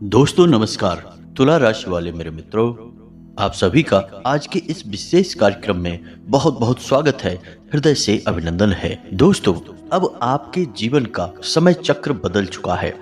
दोस्तों नमस्कार। तुला राशि वाले मेरे मित्रों, आप सभी का आज के इस विशेष कार्यक्रम में बहुत बहुत स्वागत है। हृदय से अभिनंदन है। दोस्तों, अब आपके जीवन का समय चक्र बदल चुका है।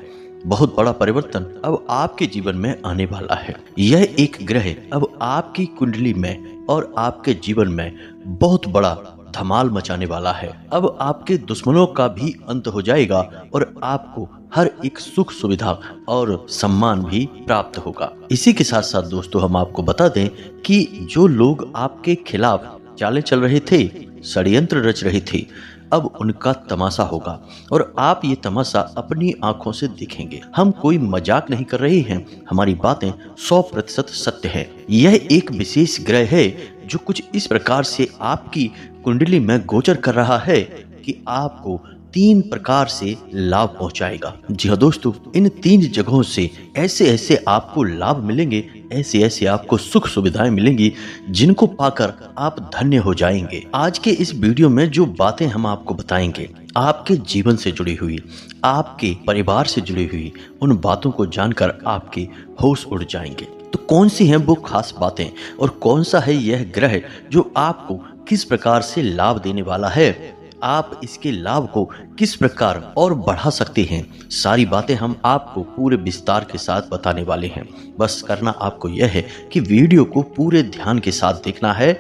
बहुत बड़ा परिवर्तन अब आपके जीवन में आने वाला है। यह एक ग्रह अब आपकी कुंडली में और आपके जीवन में बहुत बड़ा धमाल मचाने वाला है। अब आपके दुश्मनों का भी अंत हो जाएगा और आपको हर एक सुख सुविधा और सम्मान भी प्राप्त होगा। इसी के साथ साथ दोस्तों, हम आपको बता दें कि जो लोग आपके खिलाफ चालें चल रहे थे, षड्यंत्र रच रहे थे, अब उनका तमाशा होगा और आप ये तमाशा अपनी आंखों से देखेंगे। हम कोई मजाक नहीं कर रहे हैं, हमारी बातें 100% सत्य है। यह एक विशेष ग्रह है जो कुछ इस प्रकार से आपकी कुंडली में गोचर कर रहा है कि आपको 3 प्रकार से लाभ पहुंचाएगा। जी हाँ दोस्तों, इन 3 जगहों से ऐसे ऐसे आपको लाभ मिलेंगे, ऐसे ऐसे आपको सुख सुविधाएं मिलेंगी जिनको पाकर आप धन्य हो जाएंगे। आज के इस वीडियो में जो बातें हम आपको बताएंगे, आपके जीवन से जुड़ी हुई, आपके परिवार से जुड़ी हुई, उन बातों को जानकर आपके होश उड़ जाएंगे। तो कौन सी हैं वो खास बातें और कौन सा है यह ग्रह जो आपको किस प्रकार से लाभ देने वाला है, आप इसके लाभ को किस प्रकार और बढ़ा सकते हैं, सारी बातें हम आपको पूरे विस्तार के साथ बताने वाले हैं। बस करना आपको यह है कि वीडियो को पूरे ध्यान के साथ देखना है,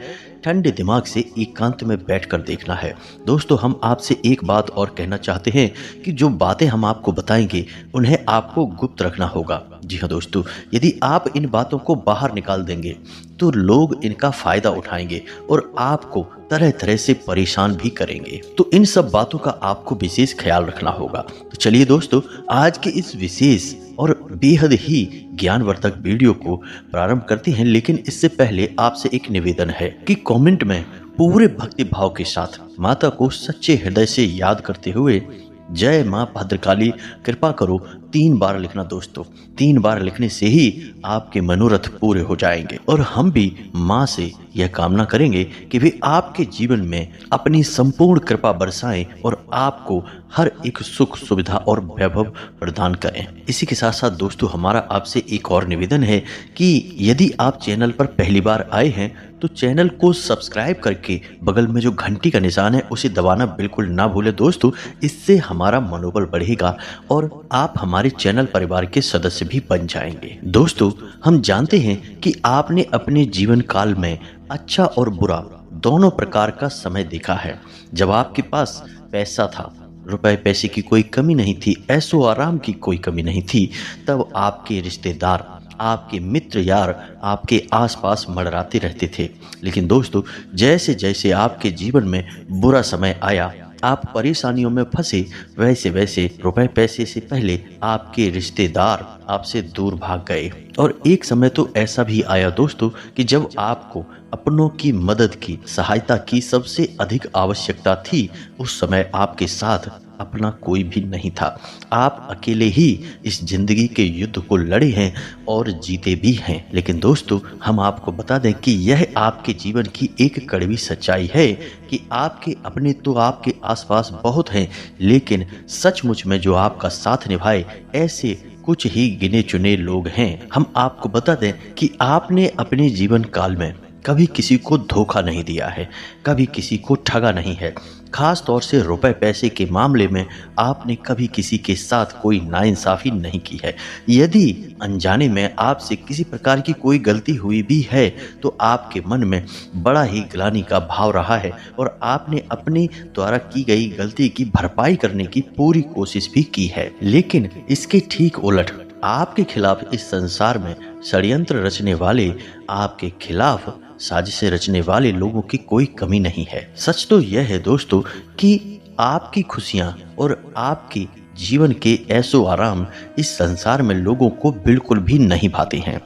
ठंडे दिमाग से एकांत में बैठकर देखना है। दोस्तों, हम आपसे एक बात और कहना चाहते हैं कि जो बातें हम आपको बताएंगे उन्हें आपको गुप्त रखना होगा। जी हाँ दोस्तों, यदि आप इन बातों को बाहर निकाल देंगे तो लोग इनका फायदा उठाएंगे और आपको तरह तरह से परेशान भी करेंगे। तो इन सब बातों का आपको विशेष ख्याल रखना होगा। तो चलिए दोस्तों, आज के इस विशेष और बेहद ही ज्ञानवर्धक वीडियो को प्रारंभ करते हैं। लेकिन इससे पहले आपसे एक निवेदन है कि कमेंट में पूरे भक्ति भाव के साथ माता को सच्चे हृदय से याद करते हुए जय मां भद्रकाली कृपा करो 3 बार लिखना। दोस्तों, 3 बार लिखने से ही आपके मनोरथ पूरे हो जाएंगे और हम भी मां से यह कामना करेंगे कि वे आपके जीवन में अपनी संपूर्ण कृपा बरसाएं और आपको हर एक सुख सुविधा और वैभव प्रदान करें। इसी के साथ साथ दोस्तों, हमारा आपसे एक और निवेदन है कि यदि आप चैनल पर पहली बार आए हैं तो चैनल को सब्सक्राइब करके बगल में जो घंटी का निशान है उसे दबाना बिल्कुल ना भूलें दोस्तों। इससे हमारा मनोबल बढ़ेगा और आप हमारे चैनल परिवार के सदस्य भी बन जाएंगे। दोस्तों, हम जानते हैं कि आपने अपने जीवन काल में अच्छा और बुरा दोनों प्रकार का समय देखा है। जब आपके पास पैसा था, रुपए पैसे की कोई कमी नहीं थी, ऐशो आराम की कोई कमी नहीं थी, तब आपके रिश्तेदार, आपके मित्र यार आपके आसपास मंडराते रहते थे। लेकिन दोस्तों, जैसे जैसे आपके जीवन में बुरा समय आया, आप परेशानियों में फंसे, वैसे वैसे रुपए पैसे से पहले आपके रिश्तेदार आपसे दूर भाग गए। और एक समय तो ऐसा भी आया दोस्तों कि जब आपको अपनों की मदद की, सहायता की सबसे अधिक आवश्यकता थी, उस समय आपके साथ अपना कोई भी नहीं था। आप अकेले ही इस जिंदगी के युद्ध को लड़े हैं और जीते भी हैं। लेकिन दोस्तों, हम आपको बता दें कि यह आपके जीवन की एक कड़वी सच्चाई है कि आपके अपने तो आपके आसपास बहुत हैं, लेकिन सचमुच में जो आपका साथ निभाए ऐसे कुछ ही गिने चुने लोग हैं। हम आपको बता दें कि आपने अपने जीवन काल में कभी किसी को धोखा नहीं दिया है, कभी किसी को ठगा नहीं है। खास तौर से रुपए पैसे के मामले में आपने कभी किसी के साथ कोई नाइंसाफी नहीं की है। यदि अनजाने में आपसे किसी प्रकार की कोई गलती हुई भी है तो आपके मन में बड़ा ही ग्लानि का भाव रहा है और आपने अपने द्वारा की गई गलती की भरपाई करने की पूरी कोशिश भी की है। लेकिन इसके ठीक उलट आपके खिलाफ इस संसार में षड्यंत्र रचने वाले, आपके खिलाफ साजिशें रचने वाले लोगों की कोई कमी नहीं है। सच तो यह है दोस्तों कि आपकी खुशियां और आपके जीवन के ऐशो आराम इस संसार में लोगों को बिल्कुल भी नहीं भाते हैं,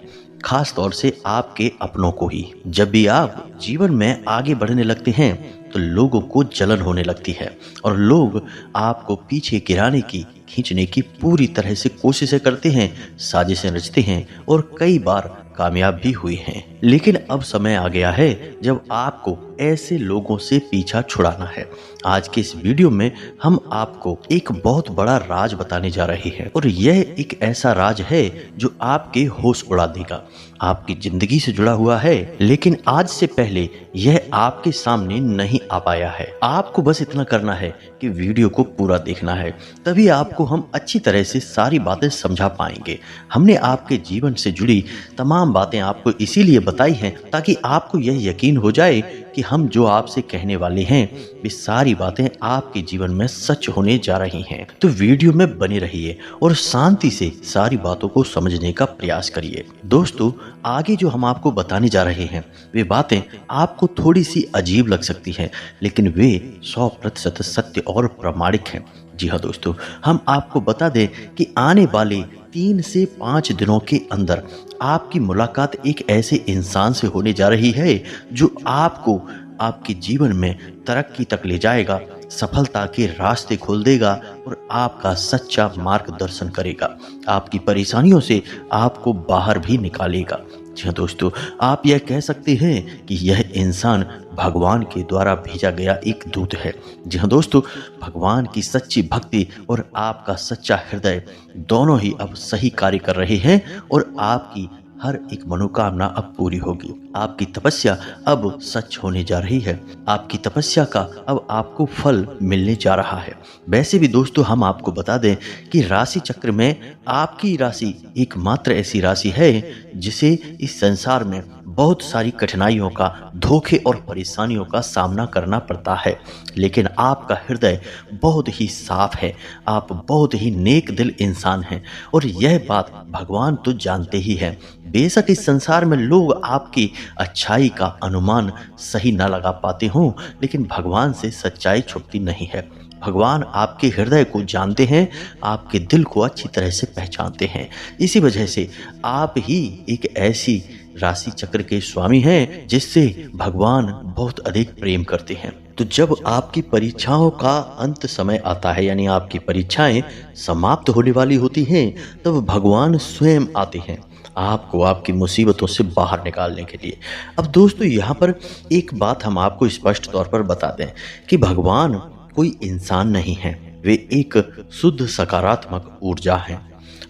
खास तौर से आपके अपनों को ही। जब भी आप जीवन में आगे बढ़ने लगते हैं तो लोगों को जलन होने लगती है और लोग आपको पीछे गिराने की, खींचने की पूरी तरह से कोशिशें करते हैं, साजिशें रचते हैं और कई बार कामयाब भी हुए हैं। लेकिन अब समय आ गया है जब आपको ऐसे लोगों से पीछा छुड़ाना है। आज के इस वीडियो में हम आपको एक बहुत बड़ा राज बताने जा रहे हैं और यह एक ऐसा राज है जो आपके होश उड़ा देगा, आपकी जिंदगी से जुड़ा हुआ है, लेकिन आज से पहले यह आपके सामने नहीं आ पाया है। आपको बस इतना करना है कि वीडियो को पूरा देखना है, तभी आपको हम अच्छी तरह से सारी बातें समझा पाएंगे। हमने आपके जीवन से जुड़ी तमाम बातें आपको इसीलिए बताई हैं ताकि आपको यह यकीन हो जाए कि हम जो आपसे कहने वाले हैं वे सारी बातें आपके जीवन में सच होने जा रही हैं। तो वीडियो में बने रहिए और शांति से सारी बातों को समझने का प्रयास करिए। दोस्तों, आगे जो हम आपको बताने जा रहे हैं वे बातें आपको थोड़ी सी अजीब लग सकती हैं, लेकिन वे 100% सत्य और प्रामाणिक हैं। जी हाँ दोस्तों, हम आपको बता दें कि आने वाले 3 से 5 दिनों के अंदर आपकी मुलाकात एक ऐसे इंसान से होने जा रही है जो आपको आपके जीवन में तरक्की तक ले जाएगा, सफलता के रास्ते खोल देगा और आपका सच्चा मार्गदर्शन करेगा, आपकी परेशानियों से आपको बाहर भी निकालेगा। जी हाँ दोस्तों, आप यह कह सकते हैं कि यह इंसान भगवान के द्वारा भेजा गया एक दूत है। जी हाँ दोस्तों, भगवान की सच्ची भक्ति और आपका सच्चा हृदय दोनों ही अब सही कार्य कर रहे हैं और आपकी हर एक मनोकामना अब पूरी होगी। आपकी तपस्या अब सच होने जा रही है। आपकी तपस्या का अब आपको फल मिलने जा रहा है। वैसे भी दोस्तों, हम आपको बता दें कि राशि चक्र में आपकी राशि एकमात्र ऐसी राशि है जिसे इस संसार में बहुत सारी कठिनाइयों का, धोखे और परेशानियों का सामना करना पड़ता है, लेकिन आपका हृदय बहुत ही साफ है। आप बहुत ही नेक दिल इंसान हैं और यह बात भगवान तो जानते ही हैं। बेशक इस संसार में लोग आपकी अच्छाई का अनुमान सही न लगा पाते हों, लेकिन भगवान से सच्चाई छुपती नहीं है। भगवान आपके हृदय को जानते हैं, आपके दिल को अच्छी तरह से पहचानते हैं। इसी वजह से आप ही एक ऐसी राशि चक्र के स्वामी हैं जिससे भगवान बहुत अधिक प्रेम करते हैं। तो जब आपकी परीक्षाओं का अंत समय आता है, यानी आपकी परीक्षाएं समाप्त होने वाली होती हैं, तब भगवान स्वयं आते हैं आपको आपकी मुसीबतों से बाहर निकालने के लिए। अब दोस्तों, यहाँ पर एक बात हम आपको स्पष्ट तौर पर बता दें कि भगवान कोई इंसान नहीं है, वे एक शुद्ध सकारात्मक ऊर्जा है।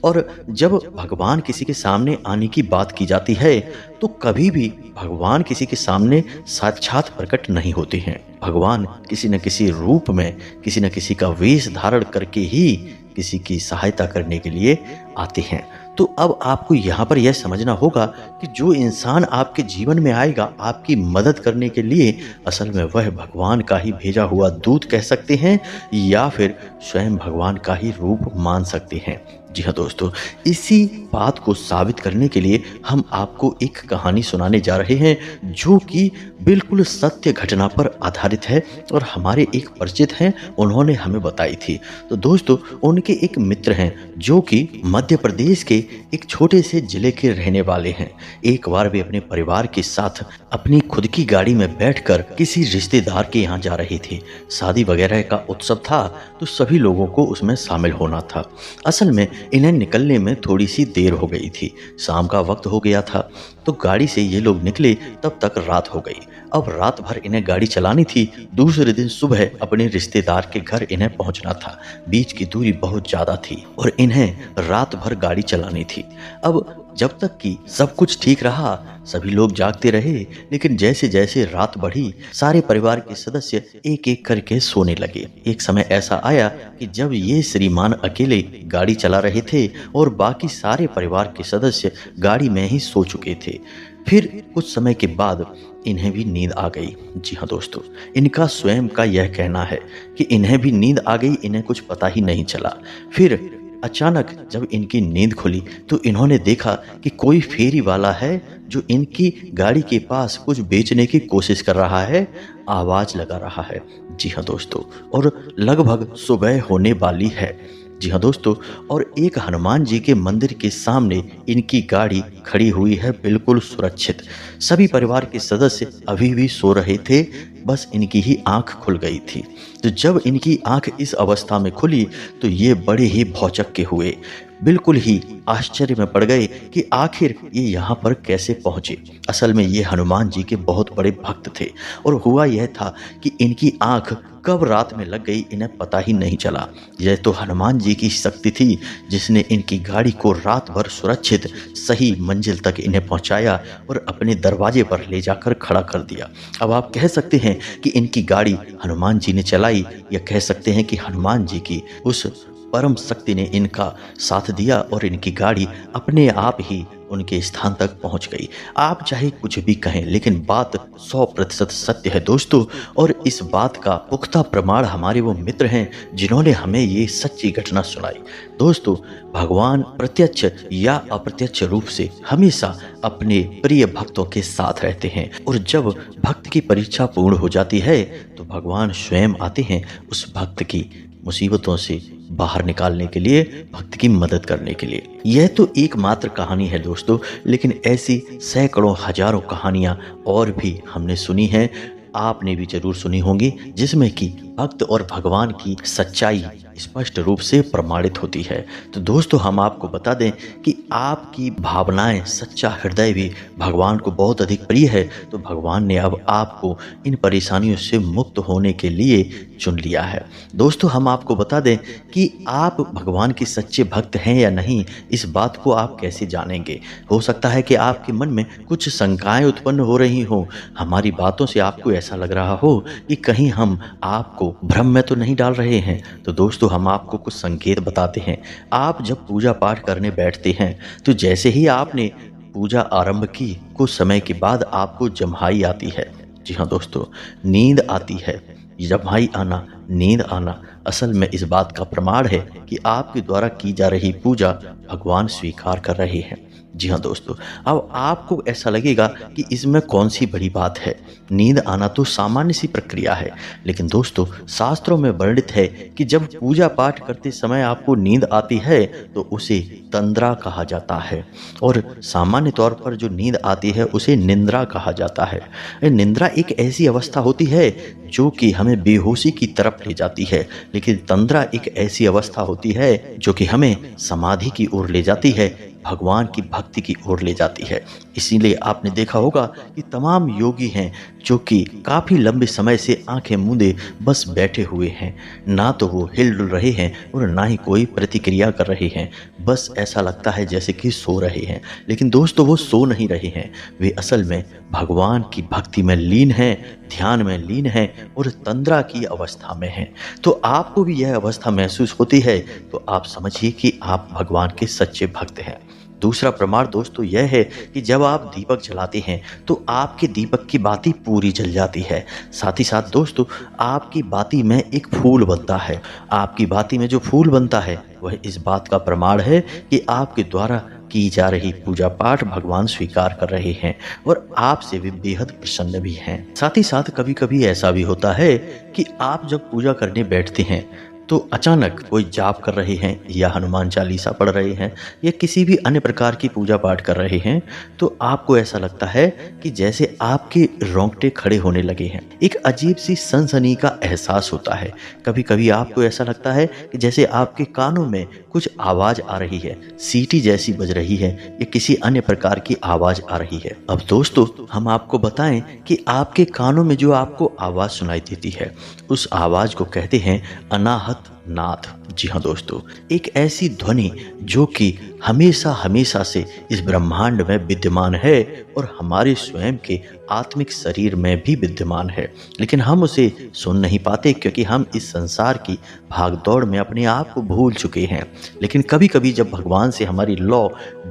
और जब भगवान किसी के सामने आने की बात की जाती है तो कभी भी भगवान किसी के सामने साक्षात प्रकट नहीं होते हैं। भगवान किसी न किसी रूप में, किसी न किसी का वेश धारण करके ही किसी की सहायता करने के लिए आते हैं। तो अब आपको यहाँ पर यह समझना होगा कि जो इंसान आपके जीवन में आएगा आपकी मदद करने के लिए, असल में वह भगवान का ही भेजा हुआ दूत कह सकते हैं या फिर स्वयं भगवान का ही रूप मान सकते हैं। जी हाँ दोस्तों, इसी बात को साबित करने के लिए हम आपको एक कहानी सुनाने जा रहे हैं जो कि बिल्कुल सत्य घटना पर आधारित है और हमारे एक परिचित हैं, उन्होंने हमें बताई थी। तो दोस्तों, उनके एक मित्र हैं जो कि मध्य प्रदेश के एक छोटे से जिले के रहने वाले हैं। एक बार वे अपने परिवार के साथ अपनी खुद की गाड़ी में बैठकर किसी रिश्तेदार के यहाँ जा रहे थे। शादी वगैरह का उत्सव था तो सभी लोगों को उसमें शामिल होना था। असल में इन्हें निकलने में थोड़ी सी देर हो गई थी, शाम का वक्त हो गया था। तो गाड़ी से ये लोग निकले तब तक रात हो गई। अब रात भर इन्हें गाड़ी चलानी थी, दूसरे दिन सुबह अपने रिश्तेदार के घर इन्हें पहुंचना था। बीच की दूरी बहुत ज्यादा थी और इन्हें रात भर गाड़ी चलानी थी। अब जब तक कि सब कुछ ठीक रहा, सभी लोग जागते रहे, लेकिन जैसे जैसे रात बढ़ी सारे परिवार के सदस्य एक एक करके सोने लगे। एक समय ऐसा आया कि जब ये श्रीमान अकेले गाड़ी चला रहे थे और बाकी सारे परिवार के सदस्य गाड़ी में ही सो चुके थे। फिर कुछ समय के बाद इन्हें भी नींद आ गई। जी हाँ दोस्तों, इनका स्वयं का यह कहना है कि इन्हें भी नींद आ गई, इन्हें कुछ पता ही नहीं चला। फिर अचानक जब इनकी नींद खुली तो इन्होंने देखा कि कोई फेरी वाला है जो इनकी गाड़ी के पास कुछ बेचने की कोशिश कर रहा है, आवाज लगा रहा है। जी हाँ दोस्तों, और लगभग सुबह होने वाली है। जी हाँ दोस्तों, और एक हनुमान जी के मंदिर के सामने इनकी गाड़ी खड़ी हुई है, बिल्कुल सुरक्षित। सभी परिवार के सदस्य अभी भी सो रहे थे, बस इनकी ही आंख खुल गई थी। तो जब इनकी आंख इस अवस्था में खुली तो ये बड़े ही भौचक्के हुए। बिल्कुल ही आश्चर्य में पड़ गए कि आखिर ये यहाँ पर कैसे पहुंचे। असल में ये हनुमान जी के बहुत बड़े भक्त थे और हुआ यह था कि इनकी आंख कब रात में लग गई इन्हें पता ही नहीं चला। यह तो हनुमान जी की शक्ति थी जिसने इनकी गाड़ी को रात भर सुरक्षित सही मंजिल तक इन्हें पहुंचाया और अपने दरवाजे पर ले जाकर खड़ा कर दिया। अब आप कह सकते हैं कि इनकी गाड़ी हनुमान जी ने चलाई, या कह सकते हैं कि हनुमान जी की उस परम शक्ति ने इनका साथ दिया और इनकी गाड़ी अपने आप ही उनके स्थान तक पहुंच गई। आप चाहे कुछ भी कहें, लेकिन बात 100% सत्य है दोस्तों। और इस बात का पुख्ता प्रमाण हमारे वो मित्र हैं जिन्होंने हमें ये सच्ची घटना सुनाई। दोस्तों, भगवान प्रत्यक्ष या अप्रत्यक्ष रूप से हमेशा अपने प्रिय भक्तों के साथ रहते हैं, और जब भक्त की परीक्षा पूर्ण हो जाती है तो भगवान स्वयं आते हैं उस भक्त की मुसीबतों से बाहर निकालने के लिए, भक्त की मदद करने के लिए। यह तो एकमात्र कहानी है दोस्तों, लेकिन ऐसी सैकड़ों हजारों कहानियां और भी हमने सुनी हैं, आपने भी जरूर सुनी होंगी, जिसमें कि भक्त और भगवान की सच्चाई स्पष्ट रूप से प्रमाणित होती है। तो दोस्तों, हम आपको बता दें कि आपकी भावनाएं, सच्चा हृदय भी भगवान को बहुत अधिक प्रिय है। तो भगवान ने अब आपको इन परेशानियों से मुक्त होने के लिए चुन लिया है। दोस्तों, हम आपको बता दें कि आप भगवान के सच्चे भक्त हैं या नहीं, इस बात को आप कैसे जानेंगे। हो सकता है कि आपके मन में कुछ शंकाएं उत्पन्न हो रही हो, हमारी बातों से आपको ऐसा लग रहा हो कि कहीं हम आपको भ्रम में तो नहीं डाल रहे हैं। तो दोस्तों, हम आपको कुछ संकेत बताते हैं। आप जब पूजा पाठ करने बैठते हैं तो जैसे ही आपने पूजा आरंभ की, कुछ समय के बाद आपको जम्हाई आती है। जी हाँ दोस्तों, नींद आती है। जम्हाई आना, नींद आना असल में इस बात का प्रमाण है कि आपके द्वारा की जा रही पूजा भगवान स्वीकार कर रहे हैं। जी हाँ दोस्तों, अब आपको ऐसा लगेगा कि इसमें कौन सी बड़ी बात है। नींद आना तो सामान्य सी प्रक्रिया है, लेकिन दोस्तों, शास्त्रों में वर्णित है कि जब पूजा पाठ करते समय आपको नींद आती है तो उसे तंद्रा कहा जाता है, और सामान्य तौर पर जो नींद आती है उसे निंद्रा कहा जाता है। निंद्रा एक ऐसी अवस्था होती है जो कि हमें बेहोशी की तरफ ले जाती है, लेकिन तंद्रा एक ऐसी अवस्था होती है जो कि हमें समाधि की ओर ले जाती है, भगवान की भक्ति की ओर ले जाती है। इसीलिए आपने देखा होगा कि तमाम योगी हैं जो कि काफ़ी लंबे समय से आंखें मूंदे बस बैठे हुए हैं, ना तो वो हिल डुल रहे हैं और ना ही कोई प्रतिक्रिया कर रहे हैं। बस ऐसा लगता है जैसे कि सो रहे हैं, लेकिन दोस्तों, वो सो नहीं रहे हैं, वे असल में भगवान की भक्ति में लीन हैं, ध्यान में लीन हैं और तंद्रा की अवस्था में हैं। तो आपको भी यह अवस्था महसूस होती है तो आप समझिए कि आप भगवान के सच्चे भक्त हैं। दूसरा प्रमाण दोस्तों यह है कि जब आप दीपक जलाते हैं तो आपके दीपक की बाती पूरी जल जाती है। साथ ही साथ दोस्तों, आपकी बाती में एक फूल बनता है। आपकी बाती में जो फूल बनता है वह इस बात का प्रमाण है कि आपके द्वारा की जा रही पूजा पाठ भगवान स्वीकार कर रहे हैं और आपसे भी बेहद प्रसन्न भी हैं। साथ ही साथ कभी कभी ऐसा भी होता है कि आप जब पूजा करने बैठते हैं तो अचानक कोई जाप कर रहे हैं या हनुमान चालीसा पढ़ रहे हैं या किसी भी अन्य प्रकार की पूजा पाठ कर रहे हैं, तो आपको ऐसा लगता है कि जैसे आपके रोंगटे खड़े होने लगे हैं। एक अजीब सी सनसनी का एहसास होता है। कभी कभी आपको ऐसा लगता है कि जैसे आपके कानों में कुछ आवाज़ आ रही है, सीटी जैसी बज रही है या किसी अन्य प्रकार की आवाज़ आ रही है। अब दोस्तों, हम आपको बताएं कि आपके कानों में जो आपको आवाज़ सुनाई देती है, उस आवाज़ को कहते हैं अनाहत नाद। जी हाँ दोस्तों, एक ऐसी ध्वनि जो कि हमेशा हमेशा से इस ब्रह्मांड में विद्यमान है और हमारे स्वयं के आत्मिक शरीर में भी विद्यमान है, लेकिन हम उसे सुन नहीं पाते क्योंकि हम इस संसार की भागदौड़ में अपने आप को भूल चुके हैं। लेकिन कभी कभी जब भगवान से हमारी लौ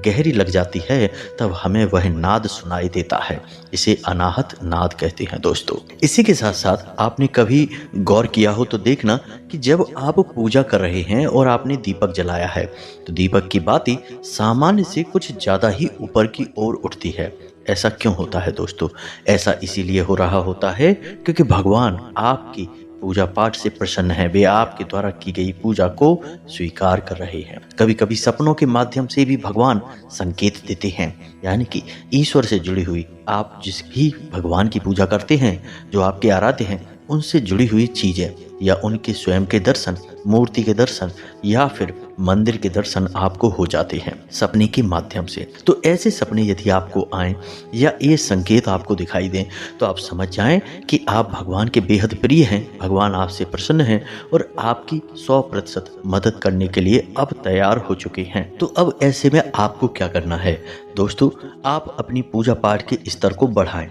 गहरी लग जाती है तब हमें वह नाद सुनाई देता है। इसे अनाहत नाद कहते हैं दोस्तों। इसी के साथ साथ आपने कभी गौर किया हो तो देखना कि जब आप पूजा कर रहे हैं और आपने दीपक जलाया है तो दीपक की बाती सामान्य से कुछ ज़्यादा ही ऊपर की ओर उठती है। ऐसा क्यों होता है दोस्तों? ऐसा इसीलिए हो रहा होता है क्योंकि भगवान आपकी पूजा पाठ से प्रसन्न है, वे आपके द्वारा की गई पूजा को स्वीकार कर रहे हैं। कभी कभी सपनों के माध्यम से भी भगवान संकेत देते हैं, यानी कि ईश्वर से जुड़ी हुई, आप जिस भी भगवान की पूजा करते हैं, जो आपके आराध्य हैं, उनसे जुड़ी हुई चीज़ें या उनके स्वयं के दर्शन, मूर्ति के दर्शन या फिर मंदिर के दर्शन आपको हो जाते हैं सपने के माध्यम से। तो ऐसे सपने यदि आपको आए या ये संकेत आपको दिखाई दें तो आप समझ जाएं कि आप भगवान के बेहद प्रिय हैं, भगवान आपसे प्रसन्न हैं और आपकी 100% मदद करने के लिए अब तैयार हो चुके हैं। तो अब ऐसे में आपको क्या करना है दोस्तों, आप अपनी पूजा पाठ के स्तर को बढ़ाएं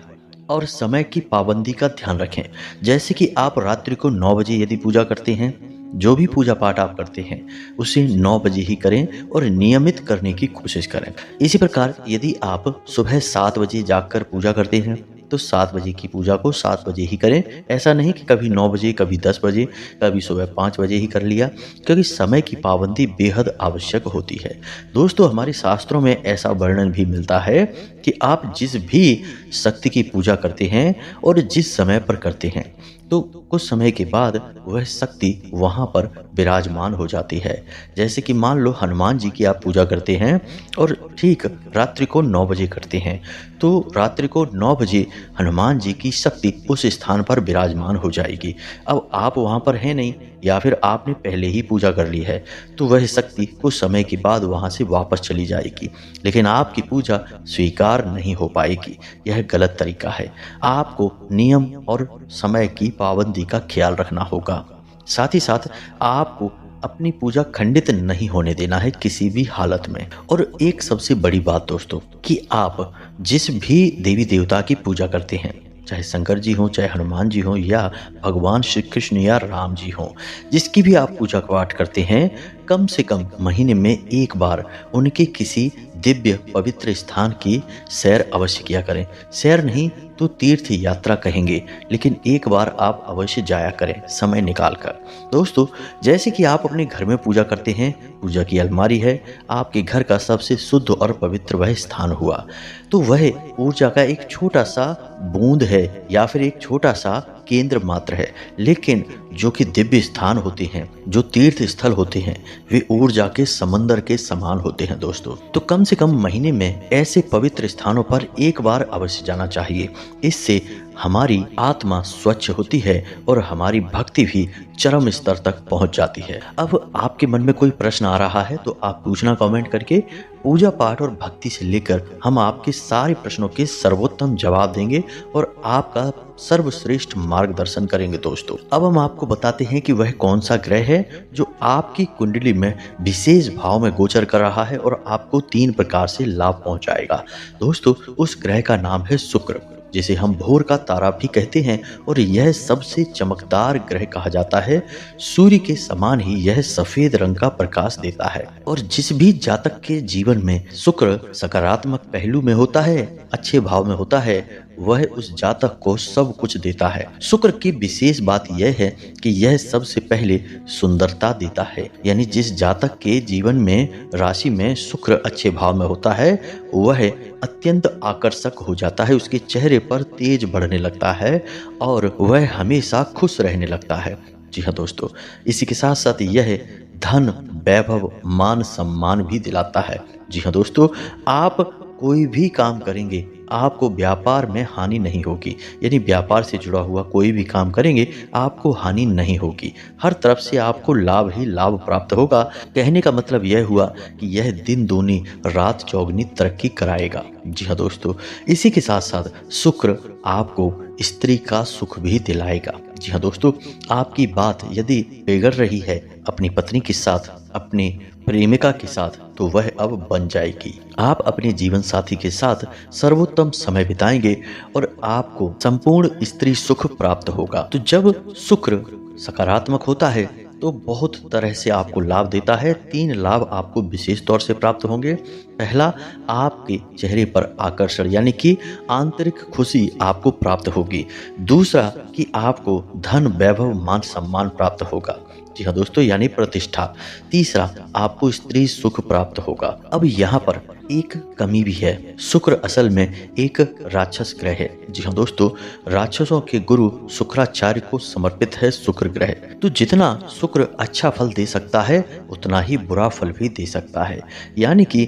और समय की पाबंदी का ध्यान रखें। जैसे कि आप रात्रि को 9 बजे यदि पूजा करते हैं, जो भी पूजा पाठ आप करते हैं उसे 9 बजे ही करें और नियमित करने की कोशिश करें। इसी प्रकार यदि आप सुबह 7 बजे जागकर पूजा करते हैं तो 7 बजे की पूजा को 7 बजे ही करें। ऐसा नहीं कि कभी 9 बजे, कभी 10 बजे, कभी सुबह 5 बजे ही कर लिया, क्योंकि समय की पाबंदी बेहद आवश्यक होती है। दोस्तों, हमारे शास्त्रों में ऐसा वर्णन भी मिलता है कि आप जिस भी शक्ति की पूजा करते हैं और जिस समय पर करते हैं तो कुछ समय के बाद वह शक्ति वहाँ पर विराजमान हो जाती है। जैसे कि मान लो हनुमान जी की आप पूजा करते हैं और ठीक रात्रि को 9 बजे करते हैं, तो रात्रि को 9 बजे हनुमान जी की शक्ति उस स्थान पर विराजमान हो जाएगी। अब आप वहाँ पर हैं नहीं या फिर आपने पहले ही पूजा कर ली है तो वह शक्ति कुछ समय के बाद वहाँ से वापस चली जाएगी, लेकिन आपकी पूजा स्वीकार नहीं हो पाएगी। यह गलत तरीका है। आपको नियम और समय की पाबंदी का ख्याल रखना होगा। साथ ही साथ आपको अपनी पूजा खंडित नहीं होने देना है किसी भी हालत में। और एक सबसे बड़ी बात दोस्तों, कि आप जिस भी देवी देवता की पूजा करते हैं, चाहे शंकर जी हों, चाहे हनुमान जी हों या भगवान श्री कृष्ण या राम जी हों, जिसकी भी आप पूजा पाठ करते हैं, कम से कम महीने में एक बार उनके किसी दिव्य पवित्र स्थान की सैर अवश्य किया करें। सैर नहीं तो तीर्थ यात्रा कहेंगे, लेकिन एक बार आप अवश्य जाया करें समय निकाल कर। दोस्तों, जैसे कि आप अपने घर में पूजा करते हैं, पूजा की अलमारी है आपके घर का सबसे शुद्ध और पवित्र वह स्थान हुआ, तो वह ऊर्जा का एक छोटा सा बूंद है या फिर एक छोटा सा केंद्र मात्र है, लेकिन जो कि दिव्य स्थान होते हैं, जो तीर्थ स्थल होते हैं, वे ऊर्जा के समंदर के समान होते हैं दोस्तों। तो कम से कम महीने में ऐसे पवित्र स्थानों पर एक बार अवश्य जाना चाहिए। इससे हमारी आत्मा स्वच्छ होती है और हमारी भक्ति भी चरम स्तर तक पहुंच जाती है। अब आपके मन में कोई प्रश्न आ रहा है तो आप पूछना कमेंट करके। पूजा पाठ और भक्ति से लेकर हम आपके सारे प्रश्नों के सर्वोत्तम जवाब देंगे और आपका सर्वश्रेष्ठ मार्गदर्शन करेंगे दोस्तों। अब हम आपको बताते हैं कि वह कौन सा ग्रह है जो आपकी कुंडली में विशेष भाव में गोचर कर रहा है और आपको 3 प्रकार से लाभ पहुंचाएगा। दोस्तों, उस ग्रह का नाम है शुक्र, जिसे हम भोर का तारा भी कहते हैं, और यह सबसे चमकदार ग्रह कहा जाता है। सूर्य के समान ही यह सफेद रंग का प्रकाश देता है और जिस भी जातक के जीवन में शुक्र सकारात्मक पहलू में होता है, अच्छे भाव में होता है, वह उस जातक को सब कुछ देता है। शुक्र की विशेष बात यह है कि यह सबसे पहले सुंदरता देता है, यानी जिस जातक के जीवन में राशि में शुक्र अच्छे भाव में होता है वह अत्यंत आकर्षक हो जाता है, उसके चेहरे पर तेज बढ़ने लगता है और वह हमेशा खुश रहने लगता है। जी हाँ दोस्तों, इसी के साथ साथ यह धन, वैभव, मान सम्मान भी दिलाता है। जी हाँ दोस्तों, आप कोई भी काम करेंगे आपको व्यापार में हानि नहीं होगी, यानी व्यापार से जुड़ा हुआ कोई भी काम करेंगे आपको हानि नहीं होगी, हर तरफ से आपको लाभ ही लाभ प्राप्त होगा। कहने का मतलब यह हुआ कि यह दिन दूनी रात चौगुनी तरक्की कराएगा। जी हाँ दोस्तों, इसी के साथ साथ शुक्र आपको स्त्री का सुख भी दिलाएगा। जी हाँ दोस्तों, आपकी बात यदि बिगड़ रही है अपनी पत्नी के साथ, अपनी प्रेमिका के साथ, तो वह अब बन जाएगी। आप अपने जीवन साथी के साथ सर्वोत्तम समय बिताएंगे और आपको संपूर्ण स्त्री सुख प्राप्त होगा। तो जब शुक्र सकारात्मक होता है तो बहुत तरह से आपको लाभ देता है। 3 लाभ आपको विशेष तौर से प्राप्त होंगे। पहला, आपके चेहरे पर आकर्षण यानी कि आंतरिक खुशी आपको प्राप्त होगी। दूसरा, कि आपको धन, वैभव, मान सम्मान प्राप्त होगा। जी हाँ दोस्तों, यानी प्रतिष्ठा। तीसरा, आपको स्त्री सुख प्राप्त होगा। अब यहाँ पर एक कमी भी है, शुक्र असल में एक राक्षस ग्रह है। जी हाँ दोस्तों, राक्षसों के गुरु शुक्राचार्य को समर्पित है शुक्र ग्रह। तो जितना शुक्र अच्छा फल दे सकता है उतना ही बुरा फल भी दे सकता है। यानी कि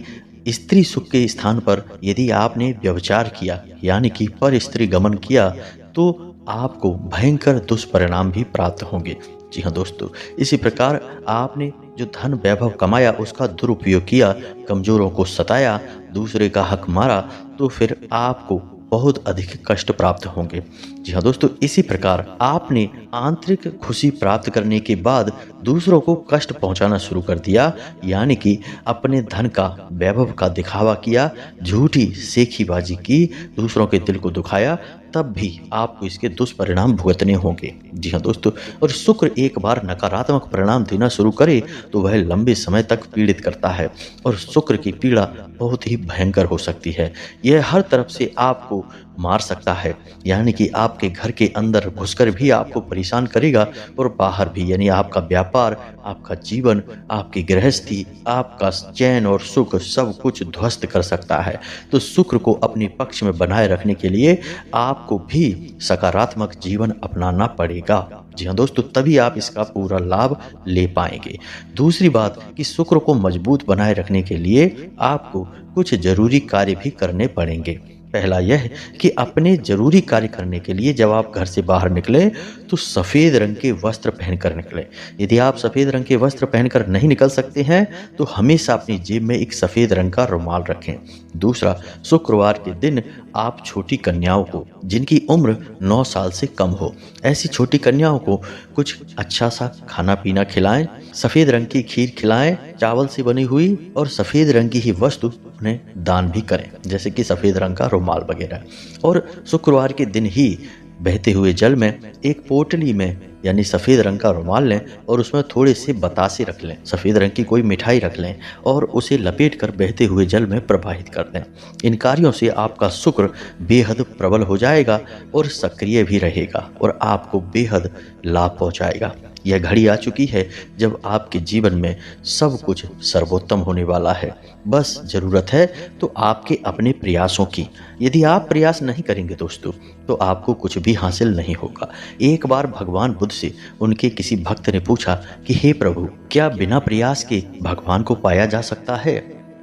स्त्री सुख के स्थान पर यदि आपने व्यभिचार किया यानी कि पर स्त्री गमन किया तो आपको भयंकर दुष्परिणाम भी प्राप्त होंगे। जी हाँ दोस्तों, इसी प्रकार आपने जो धन वैभव कमाया उसका दुरुपयोग किया, कमजोरों को सताया, दूसरे का हक मारा, तो फिर आपको बहुत अधिक कष्ट प्राप्त होंगे। जी हाँ दोस्तों, इसी प्रकार आपने आंतरिक खुशी प्राप्त करने के बाद दूसरों को कष्ट पहुंचाना शुरू कर दिया, यानी कि अपने धन का वैभव का दिखावा किया, झूठी सेखीबाजी की, दूसरों के दिल को दुखाया, तब भी आपको इसके दुष्परिणाम भुगतने होंगे। जी हाँ दोस्तों, और शुक्र एक बार नकारात्मक परिणाम देना शुरू करे तो वह लंबे समय तक पीड़ित करता है और शुक्र की पीड़ा बहुत ही भयंकर हो सकती है। यह हर तरफ से आपको मार सकता है, यानी कि आपके घर के अंदर घुसकर भी आपको परेशान करेगा और बाहर भी, यानी आपका व्यापार, आपका जीवन, आपकी गृहस्थी, आपका चैन और सुख सब कुछ ध्वस्त कर सकता है। तो शुक्र को अपने पक्ष में बनाए रखने के लिए आपको भी सकारात्मक जीवन अपनाना पड़ेगा। जी हाँ दोस्तों, तभी आप इसका पूरा लाभ ले पाएंगे। दूसरी बात कि शुक्र को मजबूत बनाए रखने के लिए आपको कुछ जरूरी कार्य भी करने पड़ेंगे। पहला यह कि अपने जरूरी कार्य करने के लिए जब आप घर से बाहर निकले तो सफ़ेद रंग के वस्त्र पहनकर निकलें। यदि आप सफ़ेद रंग के वस्त्र पहनकर नहीं निकल सकते हैं तो हमेशा अपनी जेब में एक सफ़ेद रंग का रुमाल रखें। दूसरा, शुक्रवार के दिन आप छोटी कन्याओं को जिनकी उम्र 9 साल से कम हो, ऐसी छोटी कन्याओं को कुछ अच्छा सा खाना पीना खिलाएं, सफ़ेद रंग की खीर खिलाएं, चावल से बनी हुई, और सफ़ेद रंग की ही वस्तु उन्हें दान भी करें, जैसे कि सफ़ेद रंग का रुमाल वगैरह। और शुक्रवार के दिन ही बहते हुए जल में एक पोटली में यानी सफ़ेद रंग का रुमाल लें और उसमें थोड़े से बतासे रख लें, सफ़ेद रंग की कोई मिठाई रख लें और उसे लपेट कर बहते हुए जल में प्रवाहित कर दें। इन कार्यों से आपका शुक्र बेहद प्रबल हो जाएगा और सक्रिय भी रहेगा और आपको बेहद लाभ पहुंचाएगा। यह घड़ी आ चुकी है जब आपके जीवन में सब कुछ सर्वोत्तम होने वाला है। बस ज़रूरत है तो आपके अपने प्रयासों की। यदि आप प्रयास नहीं करेंगे दोस्तों तो आपको कुछ भी हासिल नहीं होगा। एक बार भगवान बुद्ध से उनके किसी भक्त ने पूछा कि हे प्रभु, क्या बिना प्रयास के भगवान को पाया जा सकता है?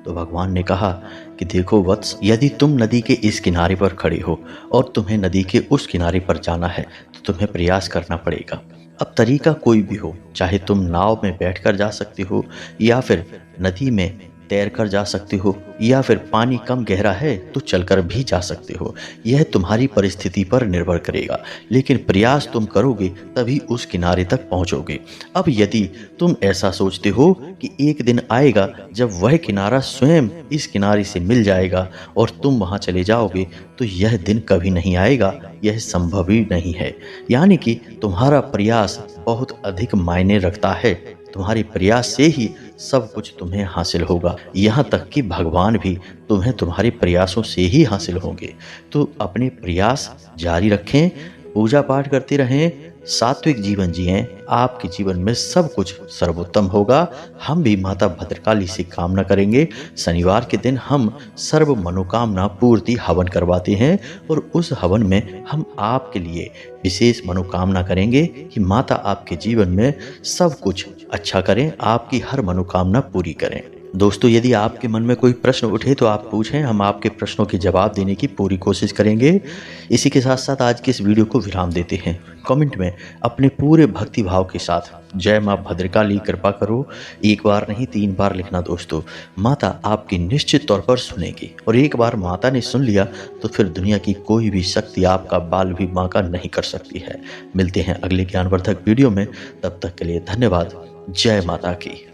तो भगवान ने कहा कि देखो वत्स, यदि तुम नदी के इस किनारे पर खड़े हो और तुम्हें नदी के उस किनारे पर जाना है तो तुम्हें प्रयास करना पड़ेगा। अब तरीका कोई भी हो, चाहे तुम नाव में बैठकर जा सकते हो या फिर नदी में तैरकर जा सकते हो या फिर पानी कम गहरा है तो चलकर भी जा सकते हो। यह तुम्हारी परिस्थिति पर निर्भर करेगा, लेकिन प्रयास तुम करोगे तभी उस किनारे तक पहुंचोगे। अब यदि तुम ऐसा सोचते हो कि एक दिन आएगा जब वह किनारा स्वयं इस किनारे से मिल जाएगा और तुम वहां चले जाओगे, तो यह दिन कभी नहीं आएगा, यह संभव ही नहीं है। यानी कि तुम्हारा प्रयास बहुत अधिक मायने रखता है। तुम्हारे प्रयास से ही सब कुछ तुम्हें हासिल होगा, यहाँ तक कि भगवान भी तुम्हें तुम्हारे प्रयासों से ही हासिल होंगे। तो अपने प्रयास जारी रखें, पूजा पाठ करते रहें, सात्विक जीवन जिएं, आपके जीवन में सब कुछ सर्वोत्तम होगा। हम भी माता भद्रकाली से कामना करेंगे। शनिवार के दिन हम सर्व मनोकामना पूर्ति हवन करवाते हैं और उस हवन में हम आपके लिए विशेष मनोकामना करेंगे कि माता आपके जीवन में सब कुछ अच्छा करें, आपकी हर मनोकामना पूरी करें। दोस्तों, यदि आपके मन में कोई प्रश्न उठे तो आप पूछें, हम आपके प्रश्नों के जवाब देने की पूरी कोशिश करेंगे। इसी के साथ साथ आज के इस वीडियो को विराम देते हैं। कमेंट में अपने पूरे भक्ति भाव के साथ जय माँ भद्रकाली कृपा करो, एक बार नहीं 3 बार लिखना दोस्तों। माता आपकी निश्चित तौर पर सुनेगी और एक बार माता ने सुन लिया तो फिर दुनिया की कोई भी शक्ति आपका बाल भी बांका नहीं कर सकती है। मिलते हैं अगले ज्ञानवर्धक वीडियो में, तब तक के लिए धन्यवाद। जय माता की।